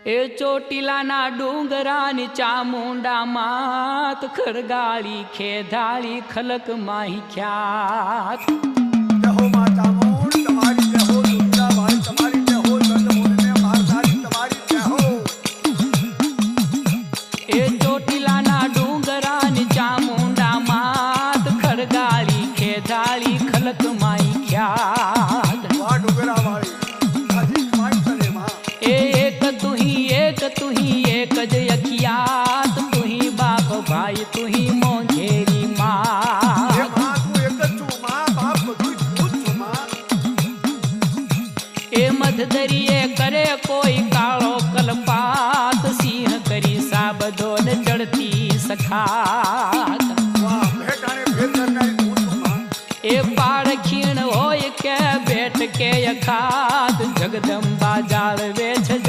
એ ચોટીલાના ડુંગરાની ચામુંડા માત ખરગાળી ખેધાળી ખલક માહી ખ્યાત જય હો માં ચામુંડ તમારી જય હો દુર્ગા ભાઈ તમારી જય હો ચંદ્રમોહનને મહાકાળી તમારી જય હો એ ચોટીલાના ડુંગરાની ચામુંડા માત ખરગાળી ખેધાળી ખલક માહી ખ્યાત વાહ ડુંગરા વાળી હજી માઈ કરે માં एक तू ही एक ज अखियात तू ही बाप भाई तू ही मोंघेरी એ माँ માં તું એક જ છું માં બાપ બધું હું જ છું માં ए मध दरिये करे कोई कालो कलपात सिंह करी साबदो न चढ़ती सखात વાહ ભેટાણે ભેર કરનારી હું છું માં ए पाड़ खीण होय के बैठ के अखात जगदम्बा जाळवे छ